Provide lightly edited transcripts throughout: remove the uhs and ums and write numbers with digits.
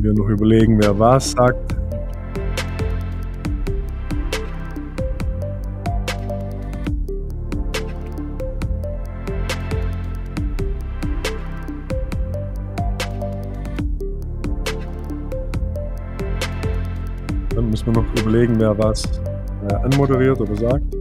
wir noch überlegen, wer was sagt. Dann müssen wir noch überlegen, wer was anmoderiert oder sagt.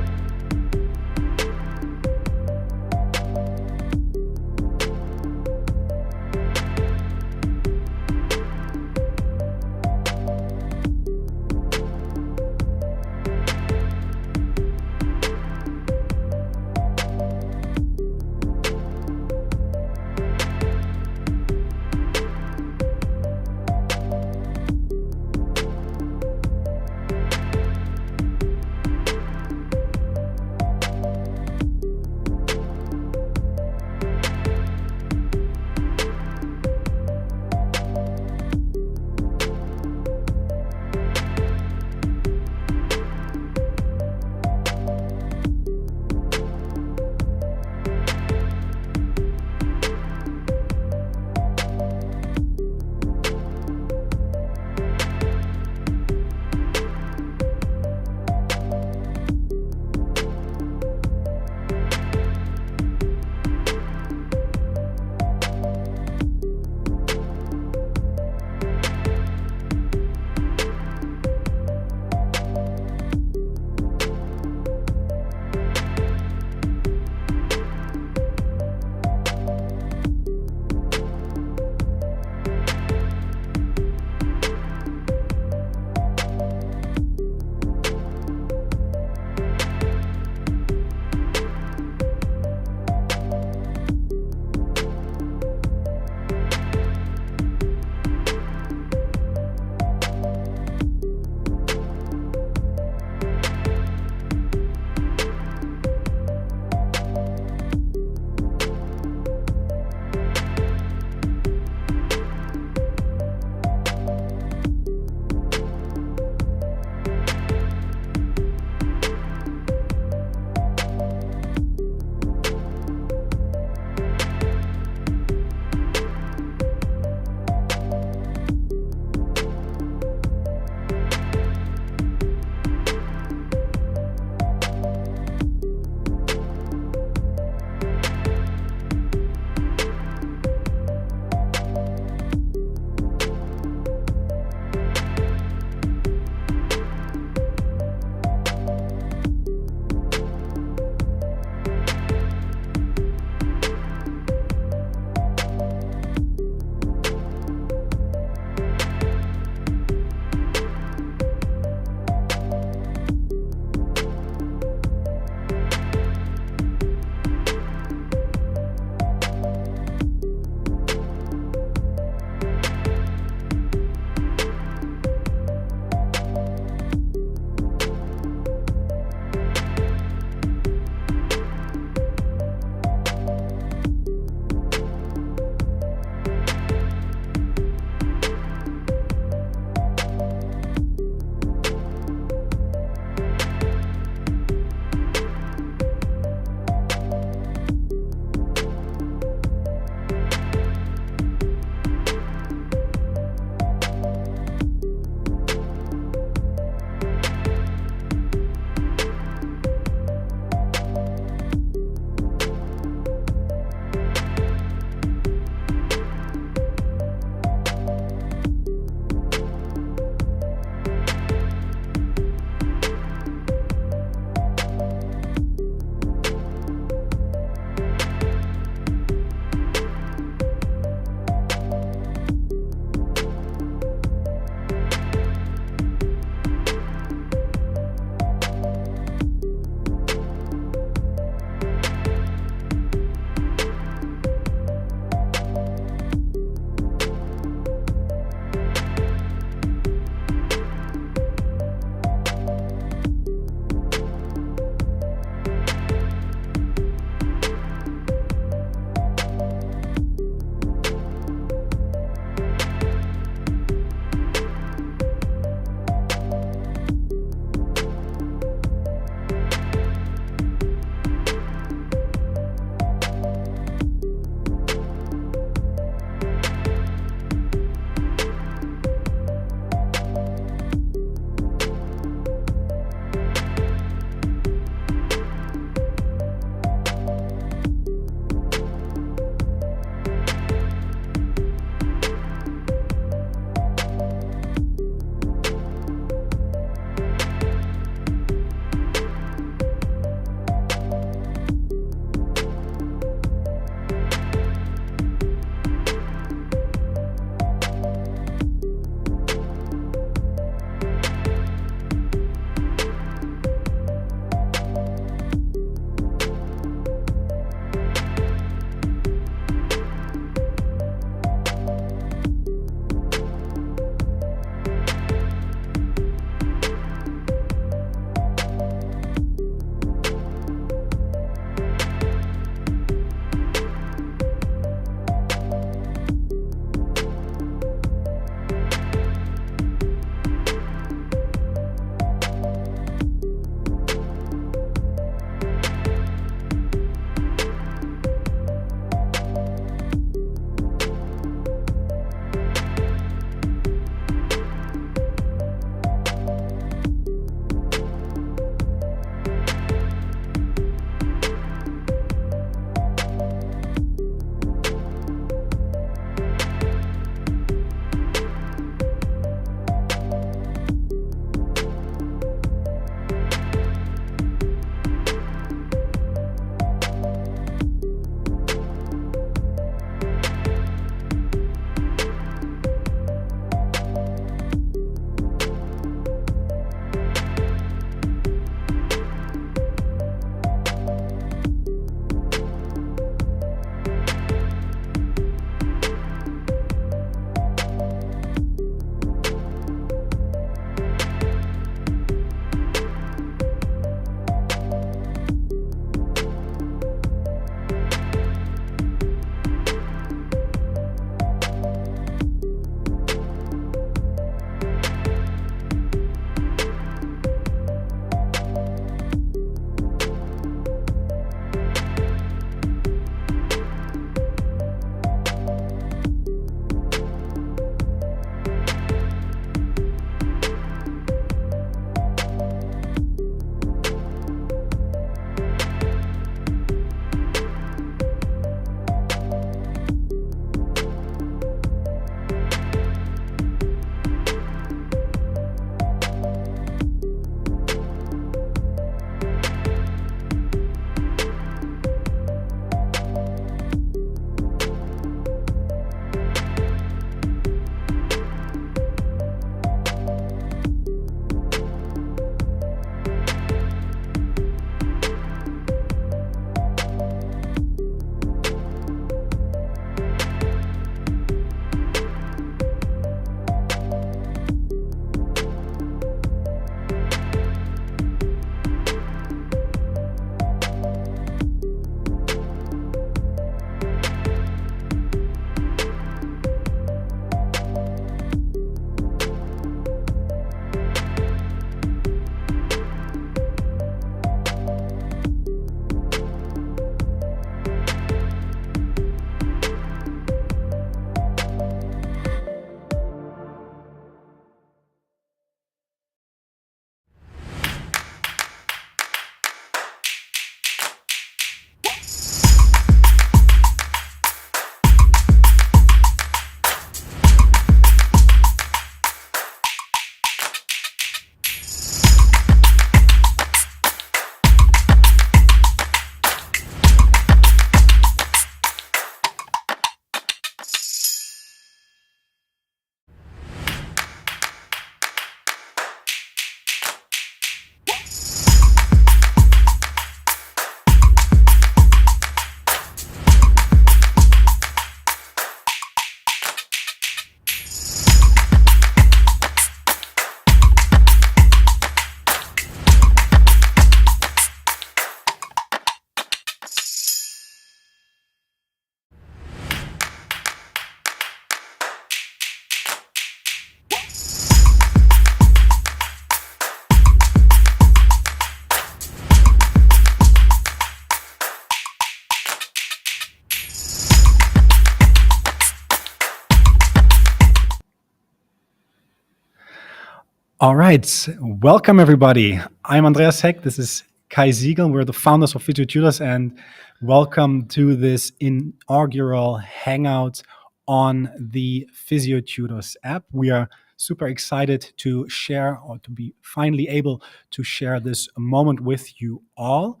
All right. Welcome, everybody. I'm Andreas Heck. This is Kai Siegel. We're the founders of Physio Tutors, and welcome to this inaugural Hangout on the Physio Tutors app. We are super excited to share, or to be finally able to share this moment with you all.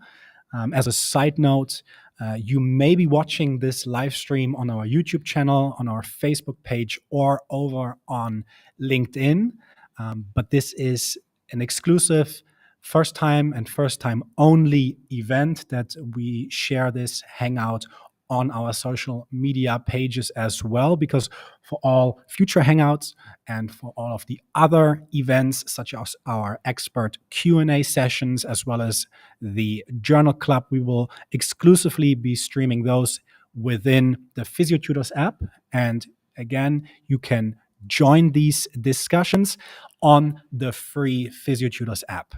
As a side note, you may be watching this live stream on our YouTube channel, on our Facebook page, or over on LinkedIn. But this is an exclusive first time and first time only event that we share this Hangout on our social media pages as well, because for all future Hangouts and for all of the other events, such as our expert Q&A sessions, as well as the Journal Club, we will exclusively be streaming those within the Physio Tutors app. And again, you can join these discussions on the free Physio Tutors app.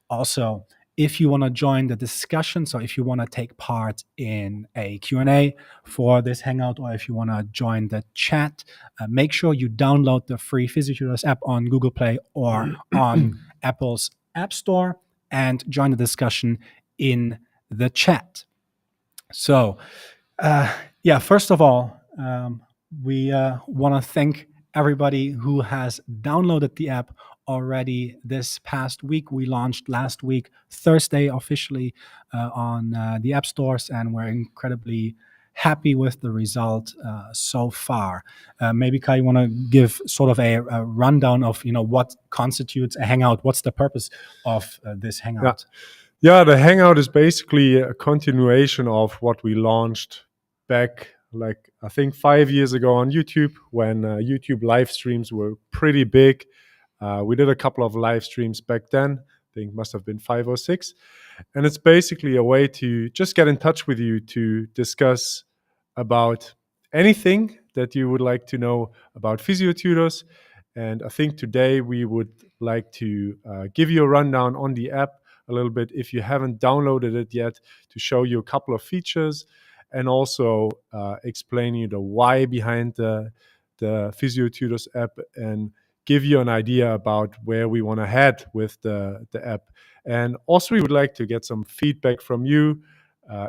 Also, if you want to join the discussion, so if you want to take part in a Q&A for this Hangout, or if you want to join the chat, make sure you download the free Physio Tutors app on Google Play or on Apple's App Store and join the discussion in the chat. So, first of all, we want to thank everybody who has downloaded the app already this past week. We launched last week, Thursday, officially on the app stores, and we're incredibly happy with the result so far. Maybe Kai, you want to give sort of a rundown of what constitutes a Hangout? What's the purpose of this Hangout? Yeah, the Hangout is basically a continuation of what we launched back, like I think 5 years ago on YouTube, when YouTube live streams were pretty big. We did a couple of live streams back then. I think must have been 5 or 6. And it's basically a way to just get in touch with you to discuss about anything that you would like to know about Physio Tutors. And I think today we would like to give you a rundown on the app a little bit, if you haven't downloaded it yet, to show you a couple of features and also explain you the why behind the Physio Tutors app and give you an idea about where we want to head with the app. And also we would like to get some feedback from you.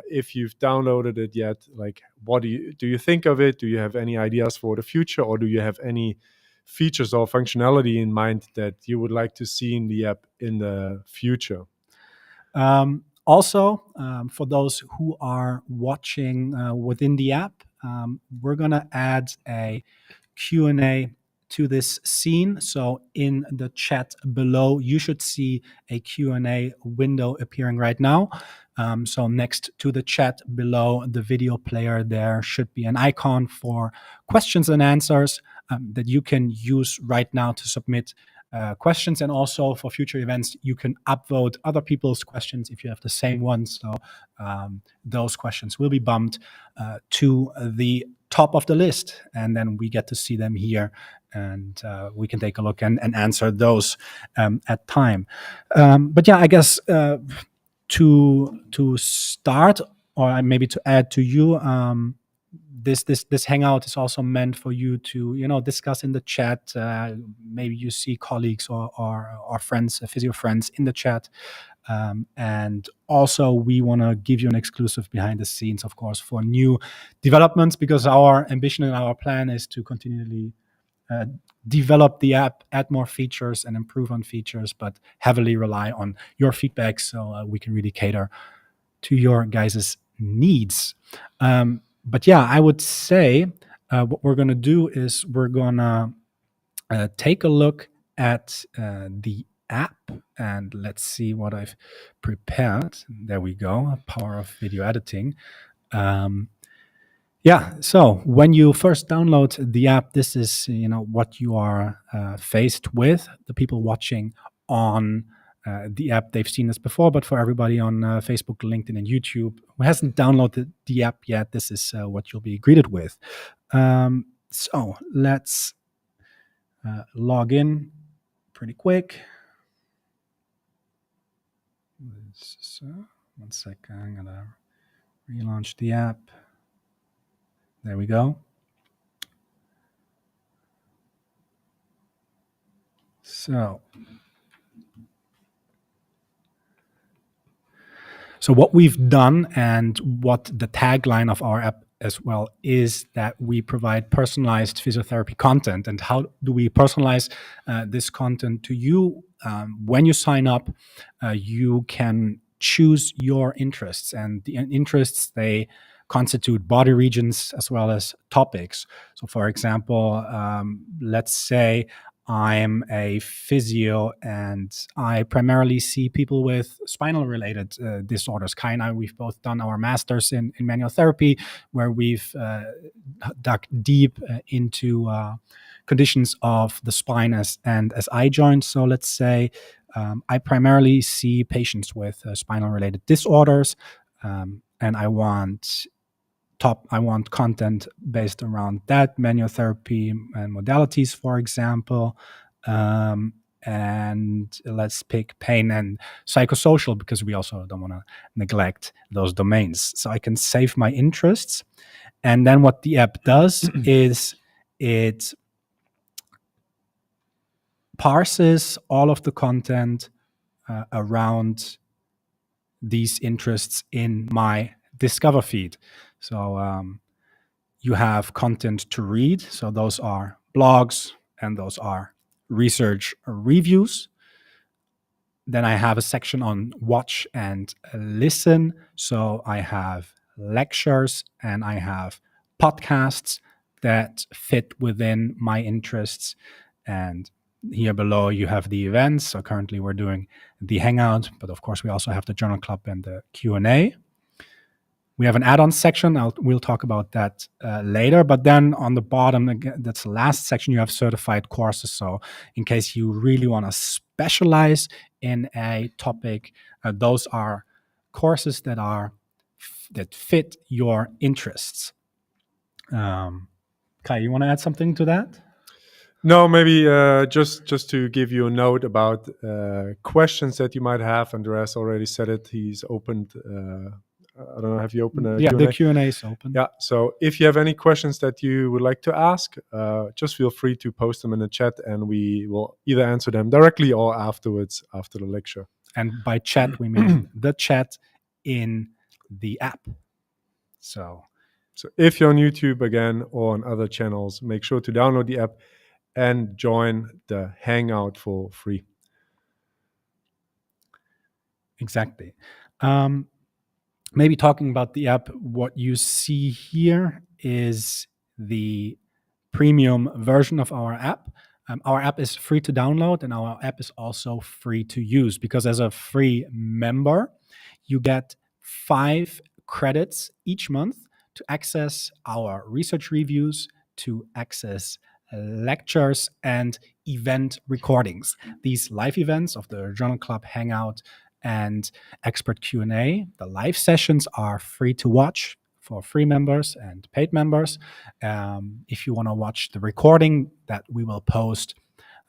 If you've downloaded it yet, like what do you think of it? Do you have any ideas for the future, or do you have any features or functionality in mind that you would like to see in the app in the future? Also, for those who are watching within the app, we're going to add a Q&A to this scene. So in the chat below, you should see a Q&A window appearing right now. So next to the chat below the video player, there should be an icon for questions and answers that you can use right now to submit questions. And also for future events, you can upvote other people's questions if you have the same ones. So those questions will be bumped to the top of the list, and then we get to see them here, and we can take a look and answer those at time. But yeah, I guess to start, or maybe to add to you, this Hangout is also meant for you to discuss in the chat. Maybe you see colleagues or friends, physio friends in the chat. And also we want to give you an exclusive behind the scenes, of course, for new developments, because our ambition and our plan is to continually develop the app, add more features and improve on features, but heavily rely on your feedback so we can really cater to your guys' needs. But yeah, I would say what we're going to do is we're going to take a look at the app, and let's see what I've prepared. There we go, power of video editing. So when you first download the app, this is what you are faced with. The people watching on the app, they've seen this before, but for everybody on Facebook, LinkedIn, and YouTube who hasn't downloaded the app yet, this is what you'll be greeted with. So let's log in pretty quick. One second, I'm gonna relaunch the app. There we go. So what we've done and what the tagline of our app as well is that we provide personalized physiotherapy content. And how do we personalize this content to you? When you sign up, you can choose your interests, and the interests, they constitute body regions as well as topics. So for example, let's say I'm a physio and I primarily see people with spinal related disorders. Kai and I, we've both done our masters in manual therapy, where we've dug deep into conditions of the spine and SI joints. So let's say I primarily see patients with spinal related disorders, and I want content based around that, manual therapy and modalities, for example. And let's pick pain and psychosocial, because we also don't want to neglect those domains. So I can save my interests. And then what the app does is it parses all of the content around these interests in my Discover feed. So you have content to read. So those are blogs and those are research reviews. Then I have a section on watch and listen. So I have lectures and I have podcasts that fit within my interests. And here below you have the events. So currently we're doing the Hangout, but of course we also have the Journal Club and the Q&A. We have an add-on section. We'll talk about that later. But then on the bottom, again, that's the last section, you have certified courses. So in case you really want to specialize in a topic, those are courses that fit your interests. Kai, you want to add something to that? No, maybe just to give you a note about questions that you might have. Andreas already said it. He's opened. I don't know. Have you opened a Q&A? The Q&A is open. Yeah. So if you have any questions that you would like to ask, just feel free to post them in the chat, and we will either answer them directly or afterwards after the lecture. And by chat, we mean the chat in the app. So if you're on YouTube again or on other channels, make sure to download the app and join the Hangout for free. Exactly. Maybe talking about the app, what you see here is the premium version of our app. Our app is free to download, and our app is also free to use, because as a free member, you get 5 credits each month to access our research reviews, to access lectures and event recordings. These live events of the Journal Club Hangout and expert Q&A, the live sessions are free to watch for free members and paid members. If you want to watch the recording that we will post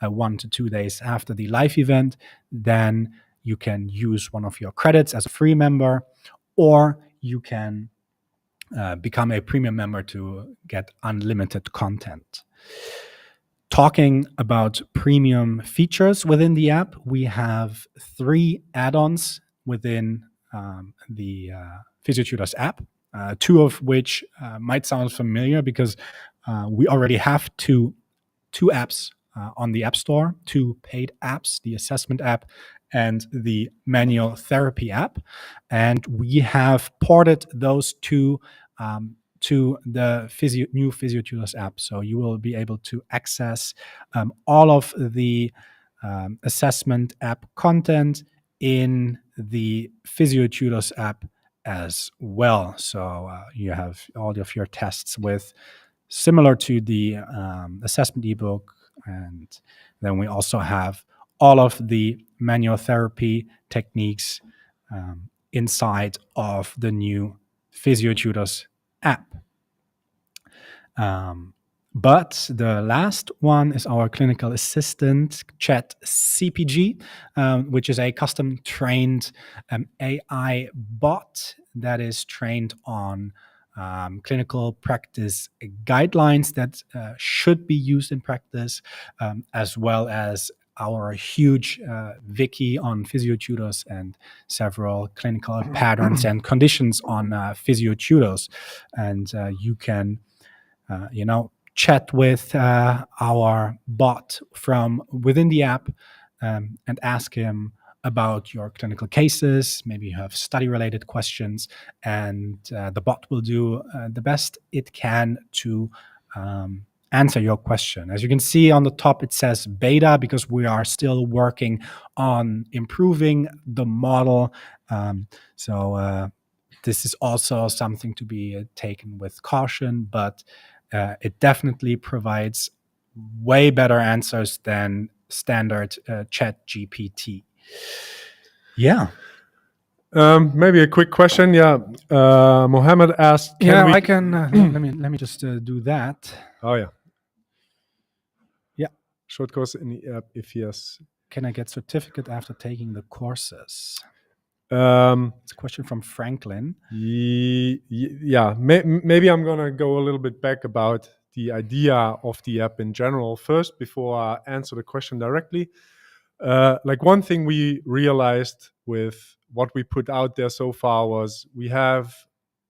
1 to 2 days after the live event, then you can use one of your credits as a free member, or you can become a premium member to get unlimited content. Talking about premium features within the app, we have 3 add-ons within the PhysioTutors app, 2 of which might sound familiar, because we already have two apps on the App Store, 2 paid apps, the assessment app and the manual therapy app. And we have ported those 2 to the new PhysioTutors app. So you will be able to access all of the assessment app content in the PhysioTutors app as well. So you have all of your tests with similar to the assessment ebook. And then we also have all of the manual therapy techniques inside of the new PhysioTutors app. But the last one is our clinical assistant chat CPG, which is a custom trained AI bot that is trained on clinical practice guidelines that should be used in practice, as well as our huge wiki on physiotutors and several clinical patterns and conditions on physiotutors. And you can, chat with our bot from within the app and ask him about your clinical cases. Maybe you have study-related questions, and the bot will do the best it can to answer your question. As you can see on the top, it says beta because we are still working on improving the model. So this is also something to be taken with caution, but it definitely provides way better answers than standard chat GPT. Yeah. Maybe a quick question. Yeah. Mohammed asked, I can. Let me just do that. Oh, yeah. Yeah. Short course in the app, if yes. Can I get certificate after taking the courses? It's a question from Franklin. Yeah. Maybe I'm going to go a little bit back about the idea of the app in general first before I answer the question directly. Like one thing we realized with what we put out there so far was we have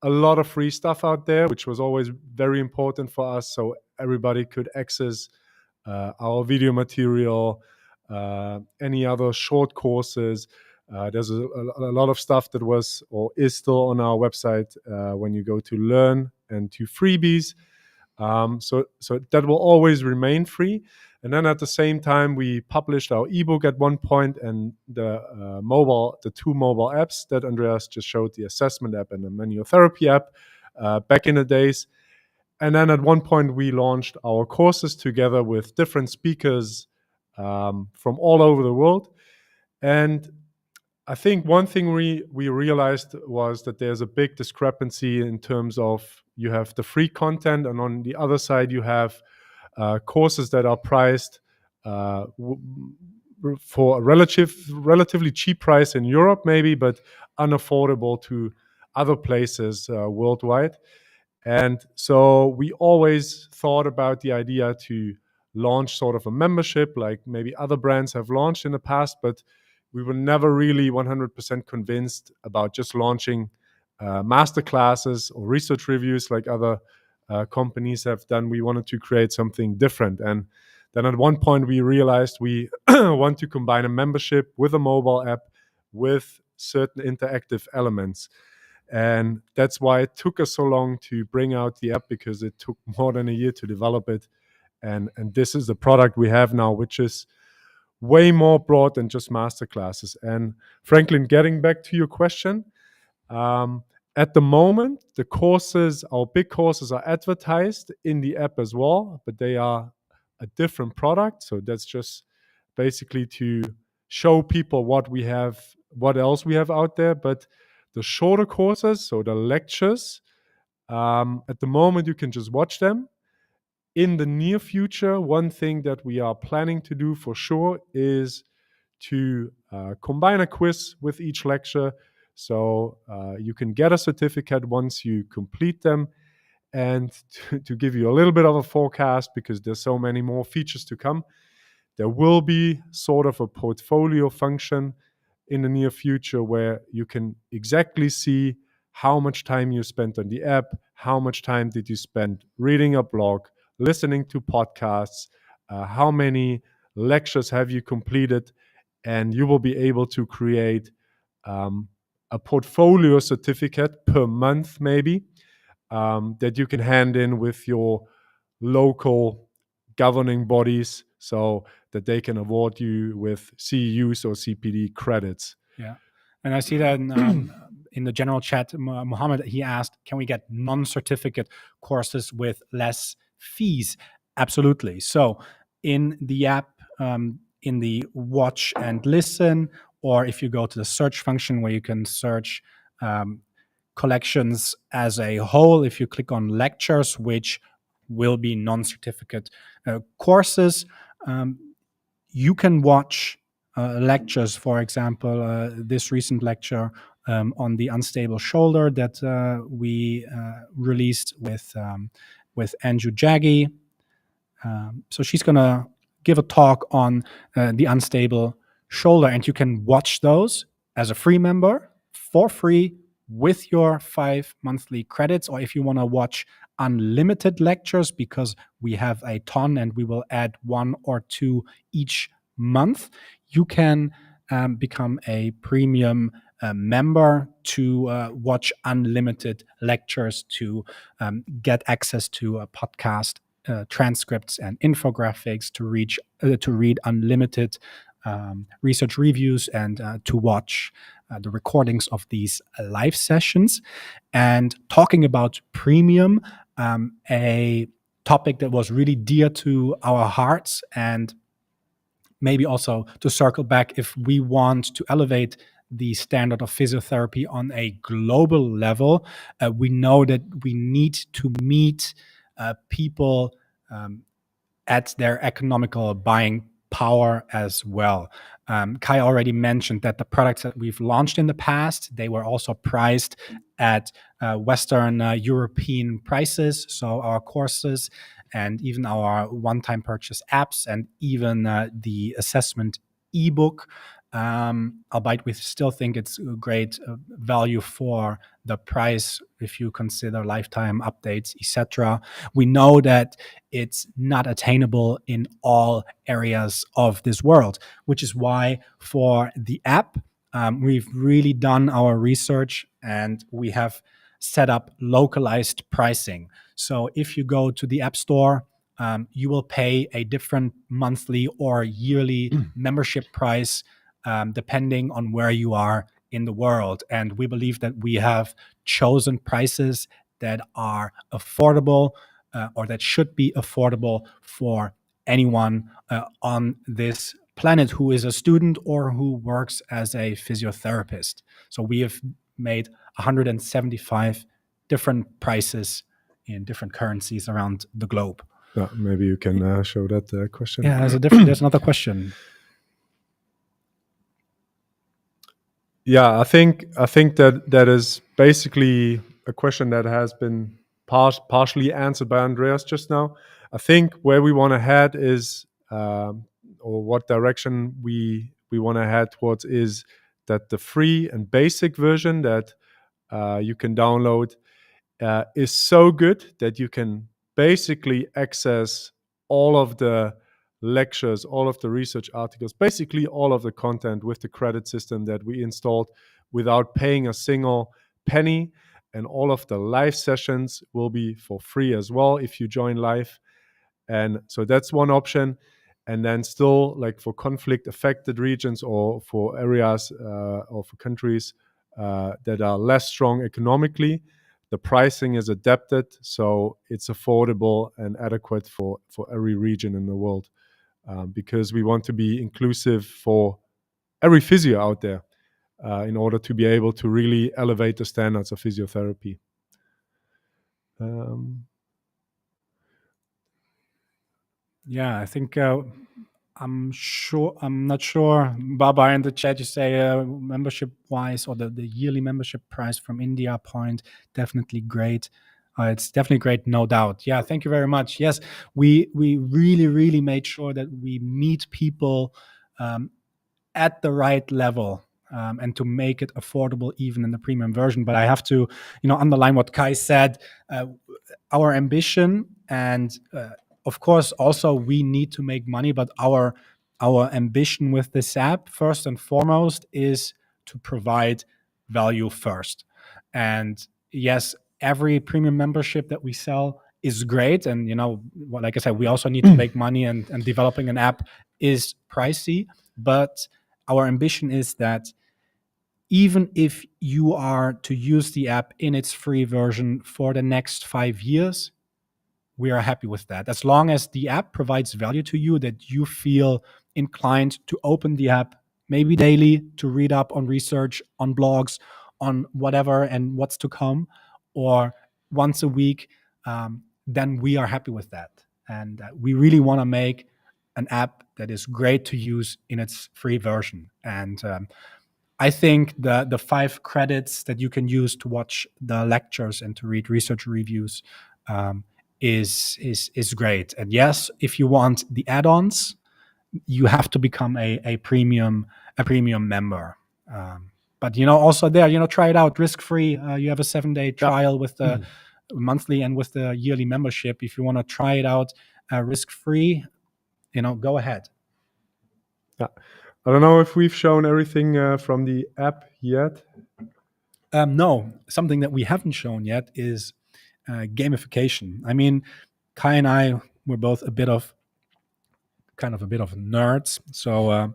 a lot of free stuff out there, which was always very important for us. So everybody could access our video material, any other short courses. There's a lot of stuff that was or is still on our website when you go to learn and to freebies. So that will always remain free. And then at the same time, we published our ebook at one point, and the two mobile apps that Andreas just showed, the assessment app and the manual therapy app, back in the days. And then at one point, we launched our courses together with different speakers from all over the world. And I think one thing we realized was that there's a big discrepancy in terms of you have the free content, and on the other side, you have courses that are priced for a relatively cheap price in Europe, maybe, but unaffordable to other places worldwide. And so we always thought about the idea to launch sort of a membership like maybe other brands have launched in the past, but we were never really 100% convinced about just launching masterclasses or research reviews like other companies have done. We wanted to create something different. And then at one point we realized we want to combine a membership with a mobile app with certain interactive elements. And that's why it took us so long to bring out the app, because it took more than a year to develop it. And this is the product we have now, which is way more broad than just masterclasses. And Franklin, getting back to your question, at the moment, the courses, our big courses, are advertised in the app as well, but they are a different product. So that's just basically to show people what else we have out there. But the shorter courses, so the lectures, at the moment you can just watch them. In the near future, one thing that we are planning to do for sure is to combine a quiz with each lecture. So you can get a certificate once you complete them. And to give you a little bit of a forecast, because there's so many more features to come, there will be sort of a portfolio function in the near future where you can exactly see how much time you spent on the app, how much time did you spend reading a blog, listening to podcasts, how many lectures have you completed, and you will be able to create a portfolio certificate per month maybe that you can hand in with your local governing bodies so that they can award you with CEUs or CPD credits. Yeah. And I see that in the general chat, Mohammed, he asked, can we get non-certificate courses with less fees? Absolutely. So in the app, in the watch and listen, or if you go to the search function where you can search collections as a whole, if you click on lectures, which will be non-certificate courses, you can watch lectures. For example, this recent lecture on the unstable shoulder that we released with Andrew Jaggi. So she's going to give a talk on the unstable shoulder, and you can watch those as a free member for free with your 5 monthly credits. Or if you want to watch unlimited lectures, because we have a ton and we will add 1 or 2 each month, you can become a premium member to watch unlimited lectures, to get access to podcast transcripts and infographics, to read unlimited research reviews, and to watch the recordings of these live sessions. And talking about premium, a topic that was really dear to our hearts, and maybe also to circle back, if we want to elevate the standard of physiotherapy on a global level, we know that we need to meet people at their economical buying power as well. Kai already mentioned that the products that we've launched in the past, they were also priced at Western European prices. So our courses and even our one-time purchase apps, and even the assessment ebook, albeit we still think it's a great value for the price if you consider lifetime updates, etc. We know that it's not attainable in all areas of this world, which is why for the app, we've really done our research and we have set up localized pricing. So if you go to the App Store, you will pay a different monthly or yearly membership price depending on where you are in the world. And we believe that we have chosen prices that are affordable, or that should be affordable for anyone on this planet who is a student or who works as a physiotherapist. So we have made 175 different prices in different currencies around the globe. Maybe you can show that question. Yeah, there's another question. Yeah, I think that is basically a question that has been partially answered by Andreas just now. I think where we want to head is, or what direction we want to head towards, is that the free and basic version that you can download is so good that you can basically access all of the lectures, all of the research articles, basically all of the content with the credit system that we installed without paying a single penny. And all of the live sessions will be for free as well if you join live. And so that's one option. And then still, like for conflict affected regions or for areas or for countries that are less strong economically, the pricing is adapted so it's affordable and adequate for every region in the world, because we want to be inclusive for every physio out there in order to be able to really elevate the standards of physiotherapy. Yeah, I think I'm not sure. Baba, in the chat, you say membership wise, or the yearly membership price from India point, definitely great. It's definitely great, no doubt. Yeah, thank you very much. Yes, we really made sure that we meet people at the right level, and to make it affordable even in the premium version. But I have to, underline what Kai said. Our ambition, and of course also we need to make money, but our ambition with this app, first and foremost, is to provide value first. And yes, every premium membership that we sell is great, and like I said, we also need to make money, and developing an app is pricey. But our ambition is that even if you are to use the app in its free version for the next 5 years, we are happy with that. As long as the app provides value to you, that you feel inclined to open the app, maybe daily, to read up on research, on blogs, on whatever and what's to come, or once a week, then we are happy with that. And we really want to make an app that is great to use in its free version. And I think the 5 credits that you can use to watch the lectures and to read research reviews is great. And yes, if you want the add-ons, you have to become a premium member. But also there, try it out risk free. You have a 7-day trial with the monthly and with the yearly membership. If you want to try it out risk free, go ahead. Yeah. I don't know if we've shown everything from the app yet. No, something that we haven't shown yet is gamification. I mean, Kai and I were both a bit of nerds. So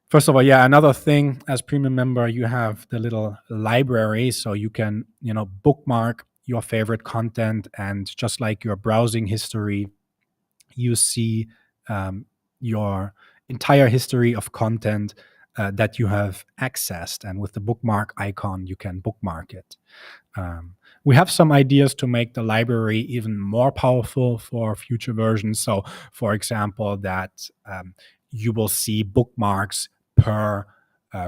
first of all, yeah, another thing, as premium member, you have the little library, so you can bookmark your favorite content, and just like your browsing history, you see your entire history of content that you have accessed, and with the bookmark icon you can bookmark it. We have some ideas to make the library even more powerful for future versions. So, for example, that you will see bookmarks per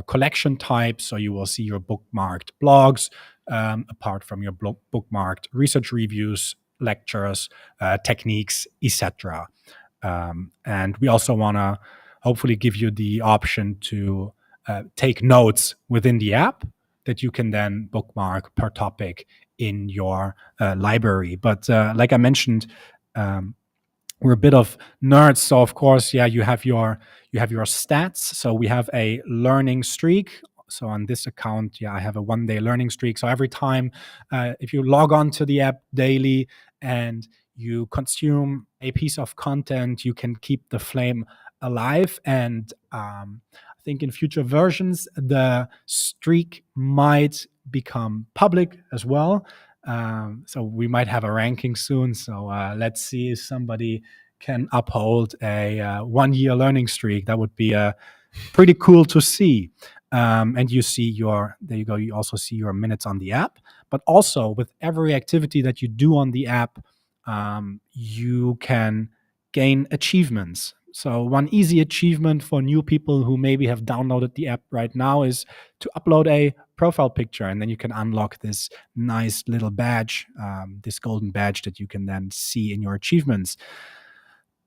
collection type. So you will see your bookmarked blogs apart from your bookmarked research reviews, lectures, techniques, etc. And we also want to hopefully give you the option to take notes within the app that you can then bookmark per topic in your library. But like I mentioned, we're a bit of nerds, so of course, yeah, you have your stats. So we have a learning streak. So on this account, yeah, I have a 1-day learning streak. So every time, if you log on to the app daily and you consume a piece of content, you can keep the flame alive. And I think in future versions, the streak might become public as well. So we might have a ranking soon. So let's see if somebody can uphold a 1-year learning streak. That would be pretty cool to see. And you see there you go. You also see your minutes on the app, but also with every activity that you do on the app, you can gain achievements. So one easy achievement for new people who maybe have downloaded the app right now is to upload a profile picture, and then you can unlock this nice little badge, this golden badge that you can then see in your achievements.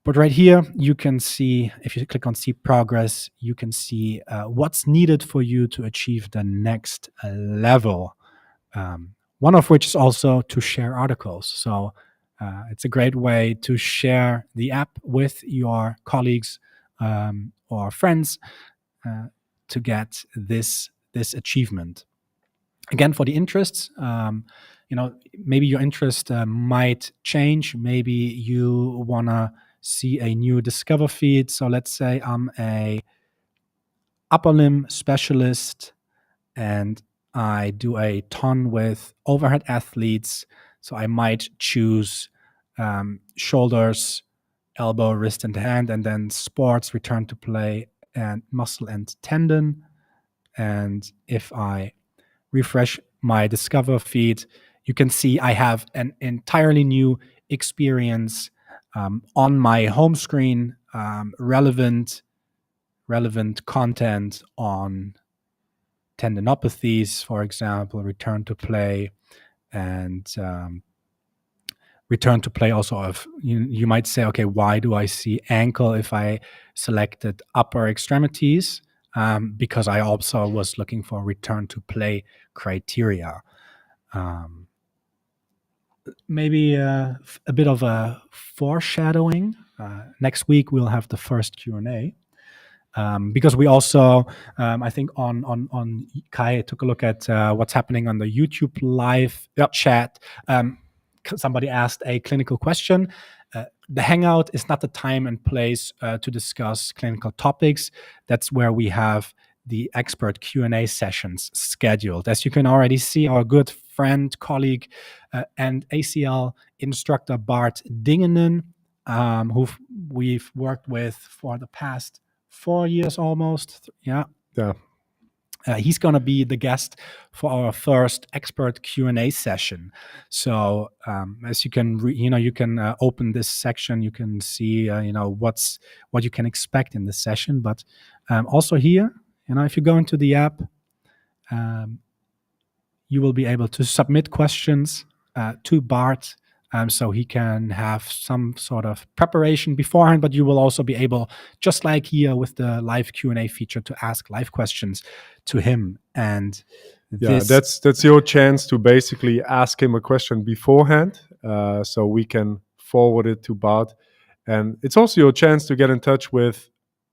But right here, you can see, if you click on see progress, you can see what's needed for you to achieve the next level. One of which is also to share articles. So it's a great way to share the app with your colleagues or friends to get this achievement. Again, for the interests, maybe your interest might change. Maybe you want to see a new discover feed. So let's say I'm a upper limb specialist and I do a ton with overhead athletes. So I might choose shoulders, elbow, wrist, and hand, and then sports, return to play, and muscle and tendon. And if I refresh my Discover feed, you can see I have an entirely new experience on my home screen, relevant content on tendinopathies, for example, return to play, and return to play also of, you might say, okay, why do I see ankle if I selected upper extremities? Because I also was looking for return to play criteria. Maybe a bit of a foreshadowing. Next week we'll have the first Q&A. Because we also, I think on Kai took a look at what's happening on the YouTube live chat. Somebody asked a clinical question. The Hangout is not the time and place to discuss clinical topics. That's where we have the expert Q&A sessions scheduled. As you can already see, our good friend, colleague, and ACL instructor Bart Dingenen, who we've worked with for the past 4 years almost. Yeah. He's going to be the guest for our first expert Q&A session. So as you can, you can open this section. You can see, what you can expect in this session. But also here, if you go into the app, you will be able to submit questions to Bart so he can have some sort of preparation beforehand. But you will also be able, just like here with the live Q&A feature, to ask live questions to him. And Yeah, this, that's your chance to basically ask him a question beforehand, so we can forward it to Bart. And it's also your chance to get in touch with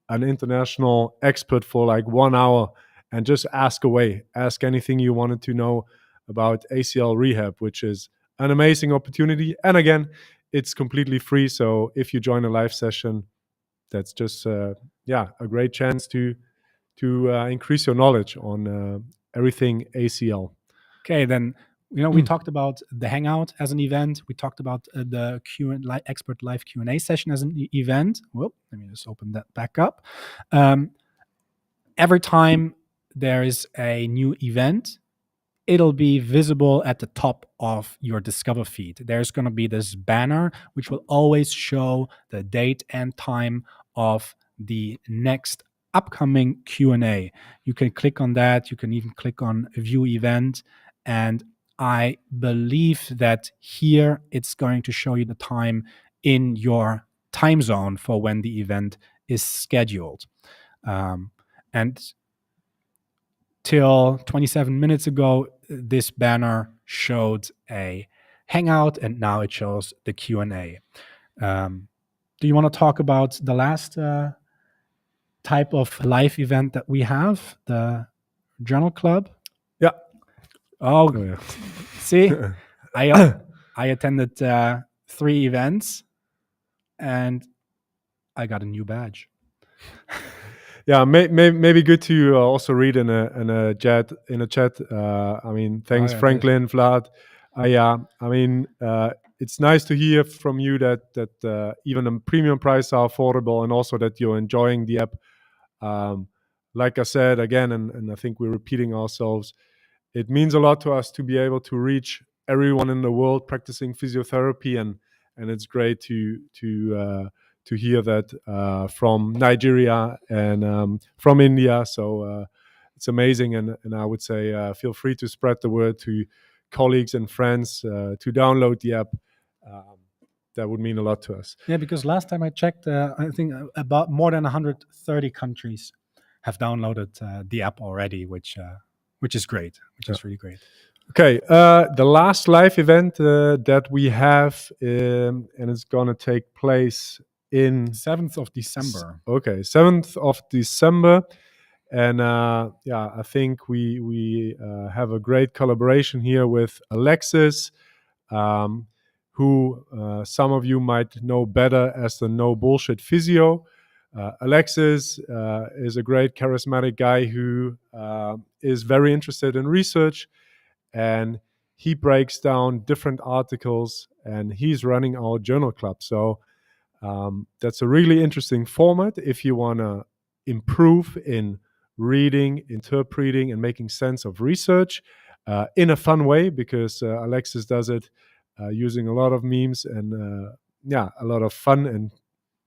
an international expert for like 1 hour and just ask away. Ask anything you wanted to know about ACL rehab, which is an amazing opportunity. And again, it's completely free. So if you join a live session, that's just a great chance to increase your knowledge on everything ACL. okay, then we talked about the Hangout as an event. We talked about the expert live Q&A session as an event. Well, let me just open that back up. Every time there is a new event, it'll be visible at the top of your Discover feed. There's going to be this banner which will always show the date and time of the next upcoming Q&A. You can click on that. You can even click on View Event. And I believe that here it's going to show you the time in your time zone for when the event is scheduled. And till 27 minutes ago, this banner showed a Hangout, and now it shows the Q&A. Do you want to talk about the last type of live event that we have, the Journal Club? Yeah. Oh, Oh, yeah. see, I attended 3 events, and I got a new badge. Yeah, maybe good to also read in a chat. I mean, thanks, Franklin, Vlad. I mean, it's nice to hear from you that even the premium price are affordable, and also that you're enjoying the app. Like I said again, and I think we're repeating ourselves. It means a lot to us to be able to reach everyone in the world practicing physiotherapy, and it's great to hear that from Nigeria and from India. So it's amazing, and I would say feel free to spread the word to colleagues and friends to download the app. That would mean a lot to us. Yeah, because last time I checked, I think about more than 130 countries have downloaded the app already, which is great, which is really great. Okay, the last live event that we have, and it's gonna take place in 7th of December. Okay, 7th of December, and I think we have a great collaboration here with Alexis, who some of you might know better as the No Bullshit Physio. Alexis is a great charismatic guy who is very interested in research, and he breaks down different articles, and he's running our journal club. So that's a really interesting format if you want to improve in reading, interpreting, and making sense of research in a fun way, because Alexis does it using a lot of memes and a lot of fun and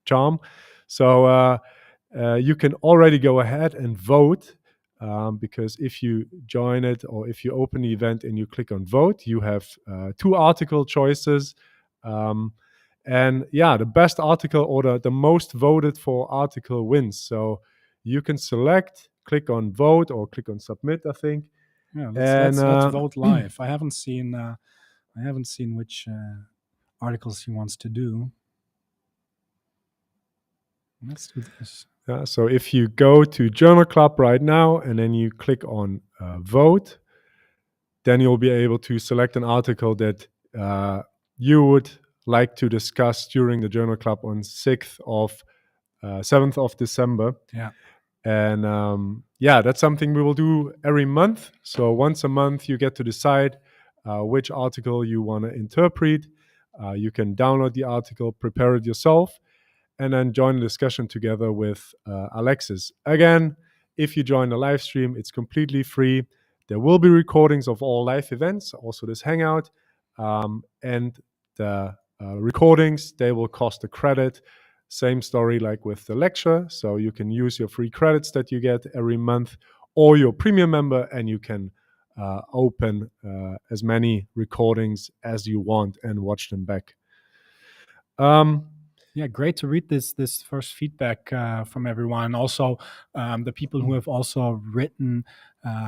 charm. So you can already go ahead and vote, because if you join it or if you open the event and you click on vote, you have 2 article choices. And the best article or the most voted for article wins. So you can select, click on vote or click on submit, I think. Yeah, let's vote live. I haven't seen which articles he wants to do. Let's do this. Yeah, so if you go to Journal Club right now and then you click on vote, then you'll be able to select an article that you would like to discuss during the Journal Club on 7th of December. Yeah. And that's something we will do every month. So once a month, you get to decide which article you want to interpret. You can download the article, prepare it yourself, and then join the discussion together with Alexis. Again, if you join the live stream, it's completely free. There will be recordings of all live events, also this Hangout. And the recordings, they will cost a credit. Same story like with the lecture. So you can use your free credits that you get every month, or your premium member, and you can open as many recordings as you want and watch them back. Yeah, great to read this first feedback from everyone. Also, the people who have also written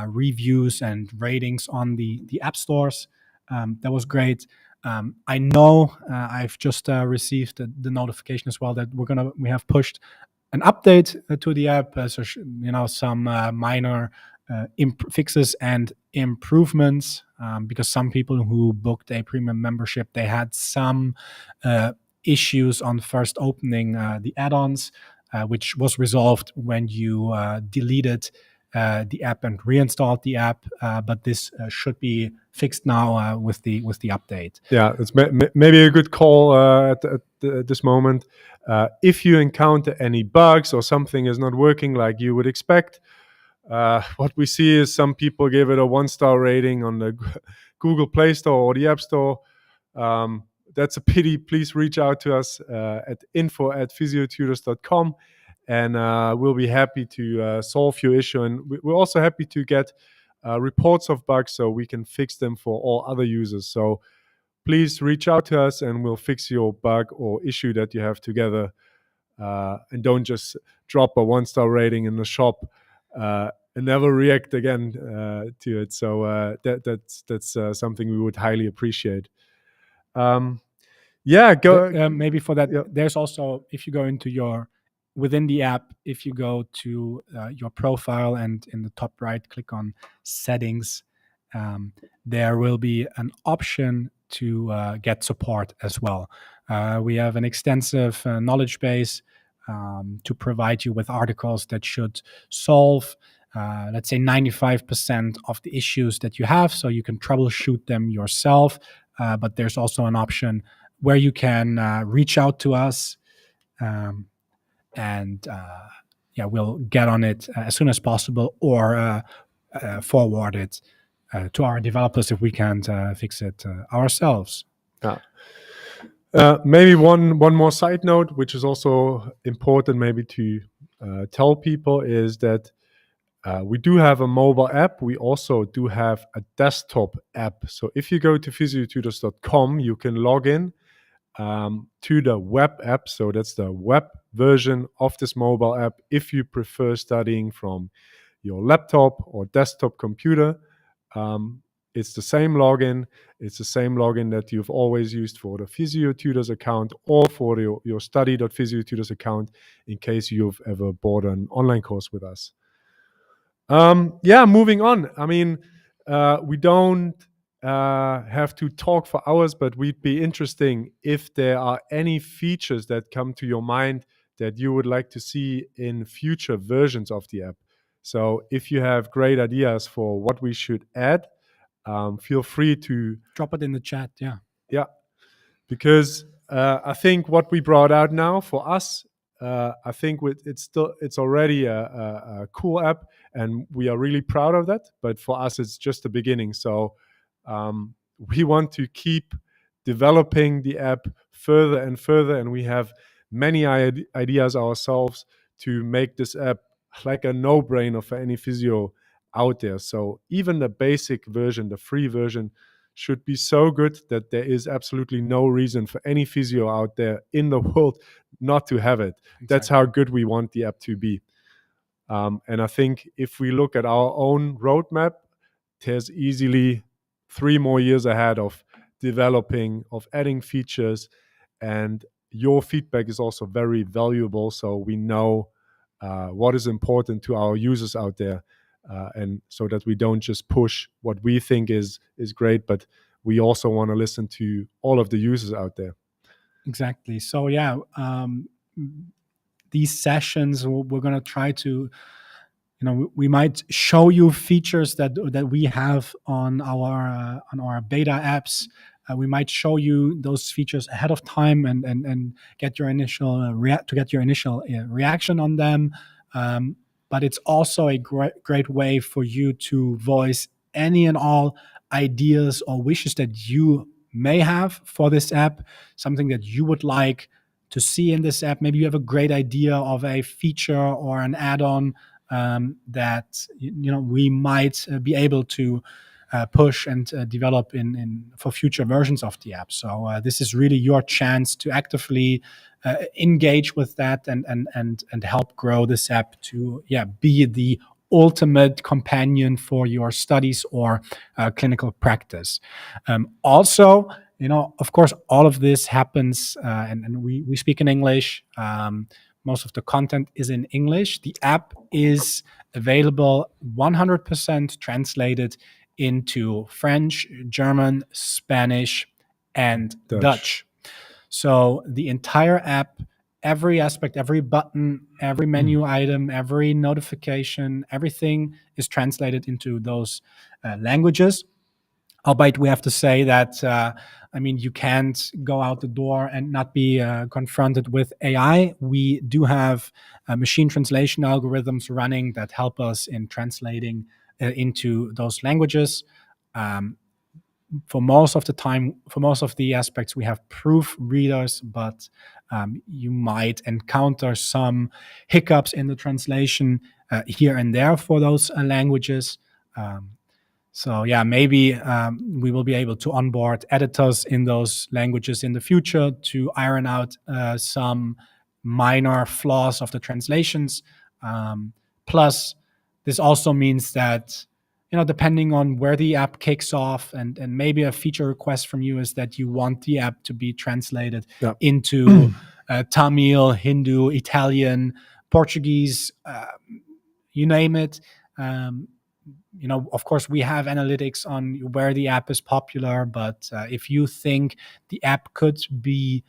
reviews and ratings on the app stores. That was great. I know I've just received the notification as well that we have pushed an update to the app. So some minor fixes and improvements, because some people who booked a premium membership, they had some issues on first opening the add-ons, which was resolved when you deleted the app and reinstalled the app. But this should be fixed now with the update. Yeah, it's maybe a good call at this moment. If you encounter any bugs or something is not working like you would expect, what we see is some people give it a 1-star rating on the Google Play Store or the App Store. That's a pity. Please reach out to us at info@physiotutors.com, and we'll be happy to solve your issue. And we're also happy to get reports of bugs so we can fix them for all other users. So please reach out to us and we'll fix your bug or issue that you have together. And don't just drop a 1-star rating in the shop and never react again to it. So that's something we would highly appreciate. Maybe for that, yeah. There's also, if you go into within the app, if you go to your profile and in the top right, click on settings, there will be an option to get support as well. We have an extensive knowledge base to provide you with articles that should solve, let's say, 95% of the issues that you have, so you can troubleshoot them yourself. But there's also an option where you can reach out to us, and we'll get on it as soon as possible, or forward it to our developers if we can't fix it ourselves. Maybe one more side note, which is also important maybe to tell people, is that we do have a mobile app. We also do have a desktop app. So if you go to physiotutors.com, you can log in to the web app. So that's the web version of this mobile app if you prefer studying from your laptop or desktop computer. It's the same login. It's the same login that you've always used for the PhysioTutors account or for your study.physiotutors account in case you've ever bought an online course with us. Moving on. I mean, we don't have to talk for hours, but we'd be interesting if there are any features that come to your mind that you would like to see in future versions of the app. So if you have great ideas for what we should add, feel free to drop it in the chat. Yeah, because I think what we brought out now for us, I think it's already a cool app, and we are really proud of that. But for us, it's just the beginning. So we want to keep developing the app further and further, and we have many ideas ourselves to make this app like a no-brainer for any physio out there. So even the basic version, the free version, should be so good that there is absolutely no reason for any physio out there in the world not to have it. Exactly. That's how good we want the app to be. And I think if we look at our own roadmap, there's easily 3 more years ahead of developing, of adding features, and your feedback is also very valuable, so we know what is important to our users out there, and so that we don't just push what we think is great, but we also want to listen to all of the users out there. Exactly. So these sessions, we're going to try to, we might show you features that we have on our beta apps. We might show you those features ahead of time and get your initial reaction on them. But it's also a great way for you to voice any and all ideas or wishes that you may have for this app, something that you would like to see in this app. Maybe you have a great idea of a feature or an add-on that we might be able to push and develop in for future versions of the app. So this is really your chance to actively engage with that and help grow this app to be the ultimate companion for your studies or clinical practice. Also, of course, all of this happens, and we speak in English. Most of the content is in English. The app is available 100% translated into French, German, Spanish, and Dutch. So the entire app, every aspect, every button, every menu item, every notification, everything is translated into those languages. Albeit we have to say that, you can't go out the door and not be confronted with AI. We do have machine translation algorithms running that help us in translating into those languages. For most of the time, for most of the aspects, we have proof readers, but you might encounter some hiccups in the translation here and there for those languages. So maybe we will be able to onboard editors in those languages in the future to iron out some minor flaws of the translations. Plus, this also means that, depending on where the app kicks off, and maybe a feature request from you is that you want the app to be translated into Tamil, Hindu, Italian, Portuguese, you name it. Of course, we have analytics on where the app is popular, but if you think the app could be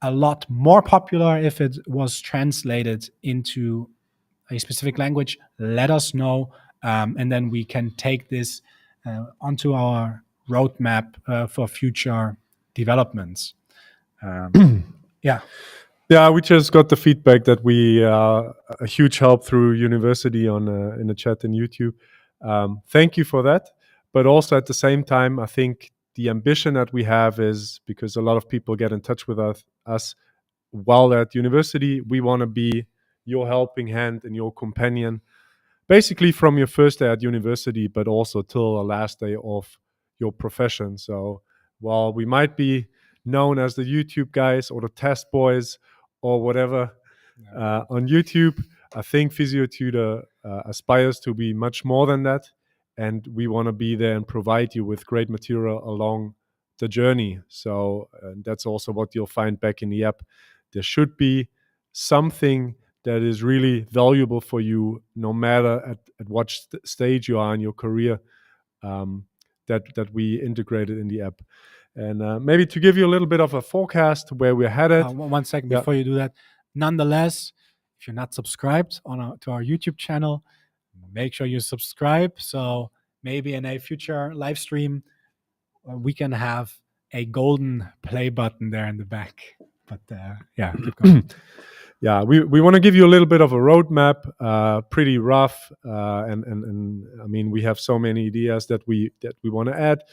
a lot more popular if it was translated into a specific language, let us know, and then we can take this onto our roadmap for future developments. Yeah, we just got the feedback that we are a huge help through university in the chat in YouTube. Thank you for that. But also at the same time, I think the ambition that we have is, because a lot of people get in touch with us while they're at university, we want to be your helping hand and your companion, basically from your first day at university, but also till the last day of your profession. So while we might be known as the YouTube guys or the test boys or whatever on YouTube, I think PhysioTutor aspires to be much more than that. And we want to be there and provide you with great material along the journey. So that's also what you'll find back in the app. There should be something that is really valuable for you, no matter at what stage you are in your career, that we integrated in the app. And maybe to give you a little bit of a forecast where we're headed. 1 second before you do that. Nonetheless, if you're not subscribed to our YouTube channel, make sure you subscribe. So maybe in a future live stream, we can have a golden play button there in the back. But keep going. Yeah, we want to give you a little bit of a roadmap, pretty rough, and I mean, we have so many ideas that we want to add.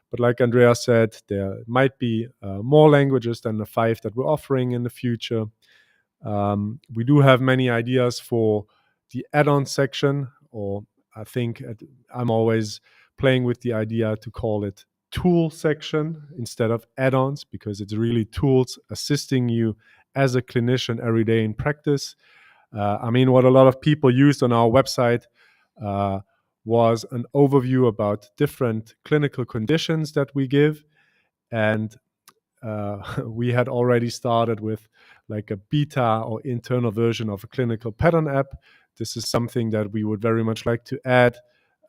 But like Andreas said, there might be more languages than the 5 that we're offering in the future. We do have many ideas for the add-on section, or I think I'm always playing with the idea to call it tool section instead of add-ons, because it's really tools assisting you as a clinician every day in practice. What a lot of people used on our website was an overview about different clinical conditions that we give. And we had already started with like a beta or internal version of a clinical pattern app. This is something that we would very much like to add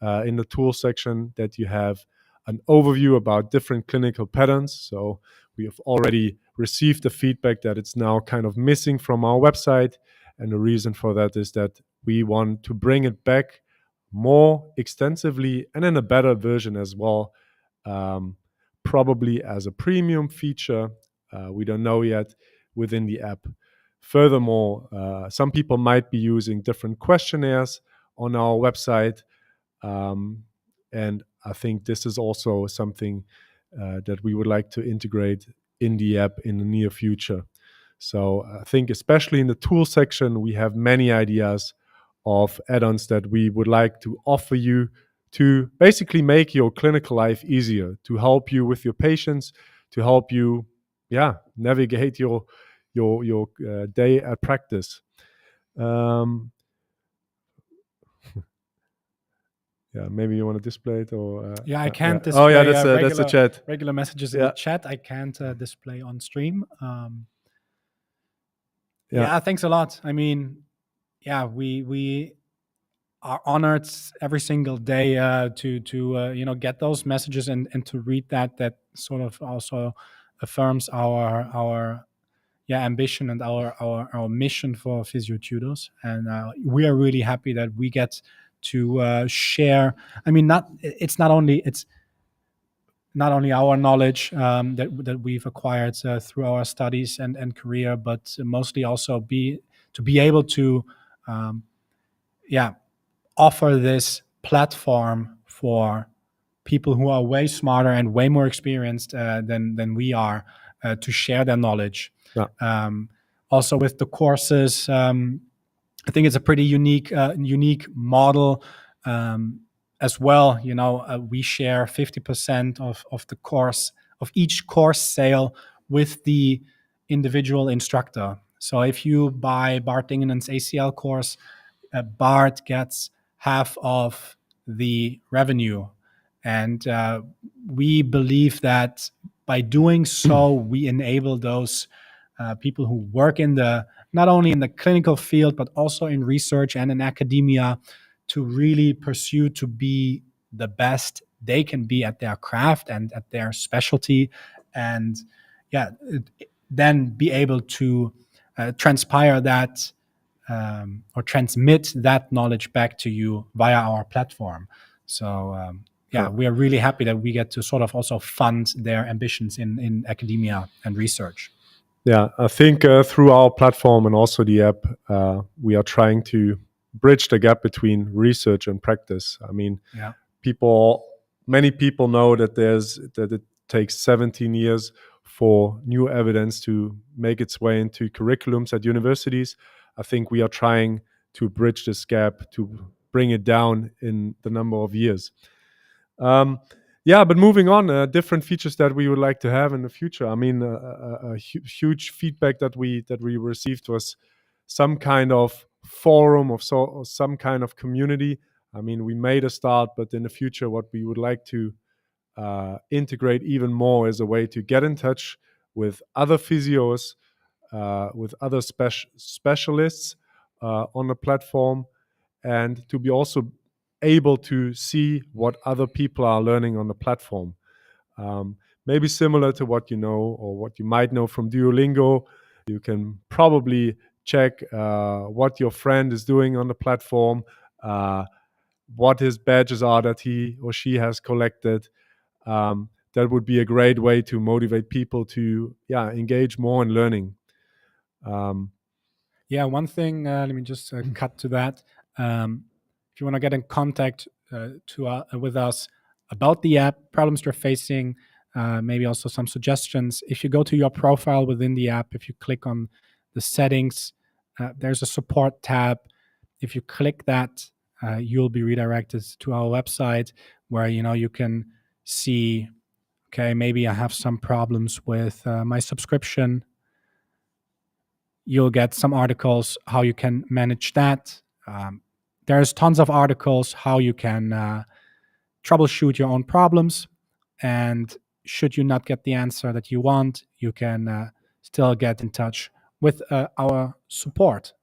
in the tool section, that you have an overview about different clinical patterns. So we have already received the feedback that it's now kind of missing from our website. And the reason for that is that we want to bring it back more extensively and in a better version as well, probably as a premium feature. We don't know yet within the app. Furthermore, some people might be using different questionnaires on our website. And I think this is also something that we would like to integrate in the app in the near future. So I think especially in the tool section, we have many ideas of add-ons that we would like to offer you to basically make your clinical life easier, to help you with your patients, to help you, navigate your day at practice. Maybe you want to display it, or I can't yeah. Oh yeah, display that's the chat. regular messages in the chat. I can't display on stream. Thanks a lot. I mean, we are honored every single day to get those messages and to read that sort of also affirms our ambition and our mission for physio tutors. And we are really happy that we get to share. I mean, it's not only our knowledge that we've acquired through our studies and career, but mostly also be able to offer this platform for people who are way smarter and way more experienced than we are to share their knowledge. Also with the courses, I think it's a pretty unique model as well. We share 50% of the course, of each course sale, with the individual instructor. So if you buy Bart Dingenen's ACL course, Bart gets half of the revenue. And we believe that by doing so, we enable those people who work not only in the clinical field, but also in research and in academia, to really pursue to be the best they can be at their craft and at their specialty. And then be able to transpire that or transmit that knowledge back to you via our platform. So we are really happy that we get to sort of also fund their ambitions in academia and research. Yeah, I think through our platform and also the app, we are trying to bridge the gap between research and practice. I mean, many people know that it takes 17 years for new evidence to make its way into curriculums at universities. I think we are trying to bridge this gap, to bring it down in the number of years. But moving on, different features that we would like to have in the future. I mean, a huge feedback that we received was some kind of forum or some kind of community. I mean, we made a start, but in the future, what we would like to integrate even more is a way to get in touch with other physios, with other specialists on the platform, and to be also able to see what other people are learning on the platform. Maybe similar to what you know or what you might know from Duolingo. You can probably check what your friend is doing on the platform, what his badges are that he or she has collected. That would be a great way to motivate people to engage more in learning. One thing, let me just cut to that. If you want to get in contact with us about the app, problems you're facing, maybe also some suggestions, if you go to your profile within the app, if you click on the settings, there's a support tab. If you click that, you'll be redirected to our website where you can see, okay, maybe I have some problems with my subscription. You'll get some articles how you can manage that. There's tons of articles how you can troubleshoot your own problems, and should you not get the answer that you want, you can still get in touch with our support.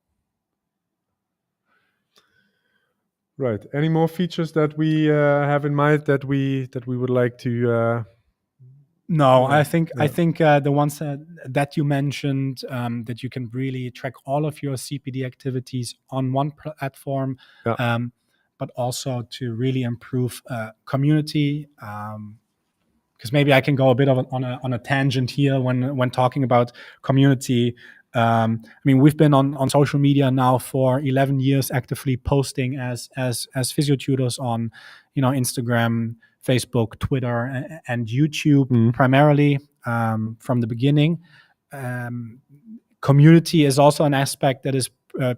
Right. Any more features that we have in mind that we would like to? No, I think the ones that you mentioned, that you can really track all of your CPD activities on one platform, but also to really improve community. Because maybe I can go a bit on a tangent here when talking about community. I mean, we've been on social media now for 11 years, actively posting as physio tutors on, Instagram, Facebook, Twitter, and YouTube primarily from the beginning. Community is also an aspect that is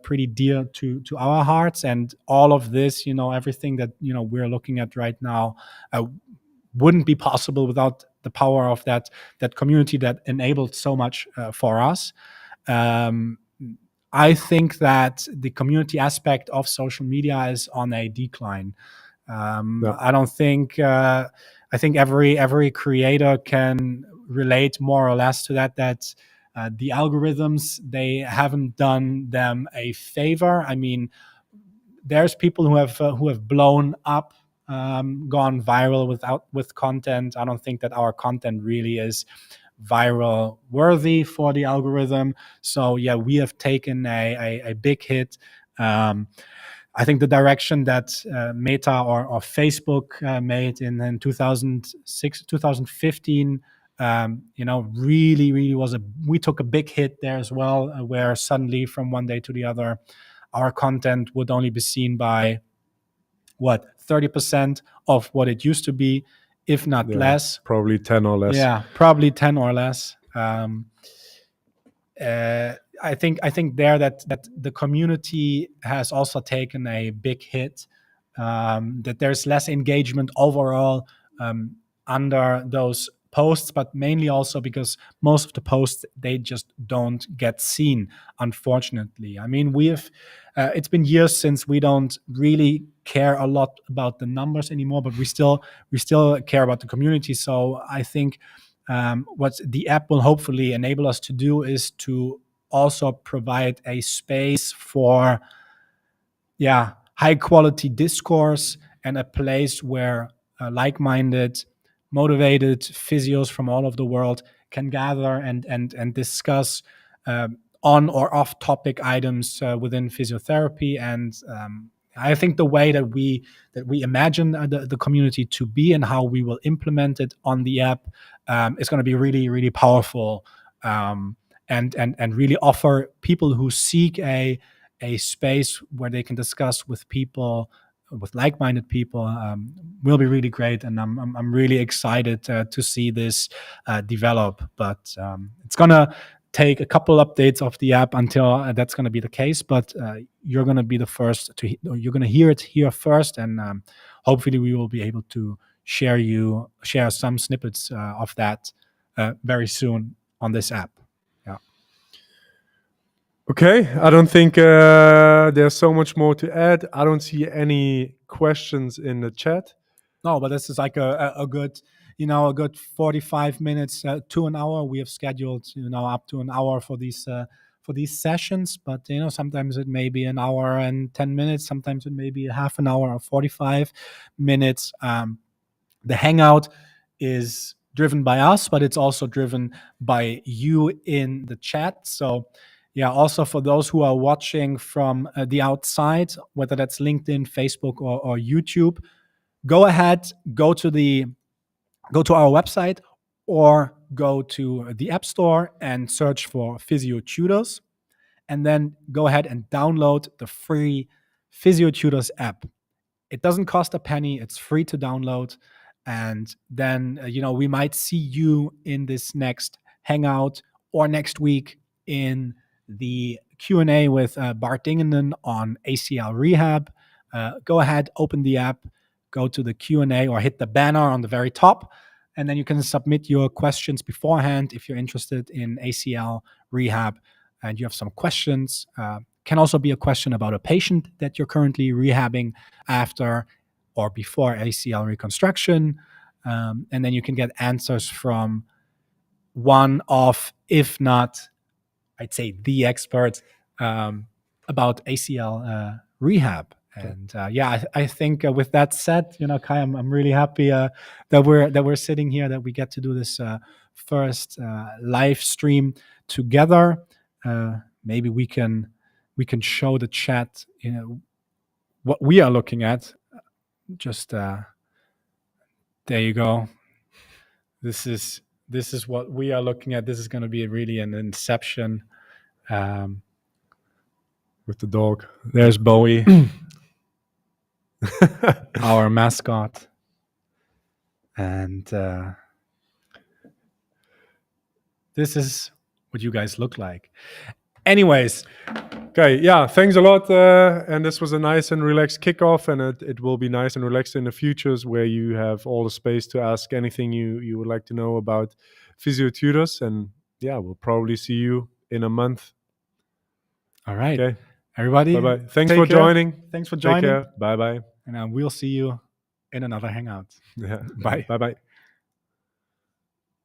pretty dear to our hearts. And all of this, everything that we're looking at right now, wouldn't be possible without the power of that community that enabled so much for us. Um, I think that the community aspect of social media is on a decline. Yeah. I don't think. I think every creator can relate more or less to that. That the algorithms, they haven't done them a favor. I mean, there's people who have blown up, gone viral with content. I don't think that our content really is viral worthy for the algorithm. So yeah, we have taken a big hit. I think the direction that Meta or Facebook made in 2006, 2015, really was we took a big hit there as well, where suddenly from one day to the other, our content would only be seen by 30% of what it used to be, if not less. Probably 10 or less. Yeah, probably 10 or less. I think there that the community has also taken a big hit. That there's less engagement overall under those posts, but mainly also because most of the posts, they just don't get seen, unfortunately. I mean, it's been years since we don't really care a lot about the numbers anymore, but we still care about the community. So I think what the app will hopefully enable us to do is to also provide a space for high quality discourse, and a place where like-minded, motivated physios from all over the world can gather and discuss on or off topic items within physiotherapy. And I think the way that we imagine the community to be, and how we will implement it on the app, is going to be really, really powerful, and really offer people who seek a space where they can discuss with people, with like-minded people, will be really great. And I'm really excited to see this develop. But it's gonna take a couple updates of the app until that's going to be the case. But you're going to be the first you're going to hear it here first, and hopefully we will be able to share some snippets of that very soon on this app. Okay, I don't think there's so much more to add. I don't see any questions in the chat. No, but this is like a good, a good 45 minutes to an hour. We have scheduled, up to an hour for these sessions. But sometimes it may be an hour and 10 minutes. Sometimes it may be a half an hour or 45 minutes. The Hangout is driven by us, but it's also driven by you in the chat. So yeah, also for those who are watching from the outside, whether that's LinkedIn, Facebook, or YouTube, go ahead, go to our website, or go to the App Store and search for Physio Tutors, and then go ahead and download the free Physio Tutors app. It doesn't cost a penny. It's free to download. And then, we might see you in this next Hangout, or next week in the Q&A with Bart Dingenen on ACL rehab. Go ahead, open the app, go to the Q&A, or hit the banner on the very top, and then you can submit your questions beforehand if you're interested in ACL rehab and you have some questions. Can also be a question about a patient that you're currently rehabbing after or before ACL reconstruction. And then you can get answers from one of, if not, I'd say, the expert about ACL rehab. And I think with that said, Kai, I'm really happy that we're sitting here, that we get to do this first live stream together. Maybe we can show the chat, what we are looking at. Just there you go. This is what we are looking at. This is going to be really an inception. With the dog. There's Bowie, our mascot. And this is what you guys look like. Anyways, Okay, yeah, thanks a lot. And this was a nice and relaxed kickoff, and it will be nice and relaxed in the futures where you have all the space to ask anything you would like to know about physio tutors. And yeah, we'll probably see you in a month. All right. Okay. Everybody. Bye bye. Thanks take for care. joining. Thanks for Take joining. care. Bye bye. And we'll see you in another Hangout. Yeah. Bye. Bye bye.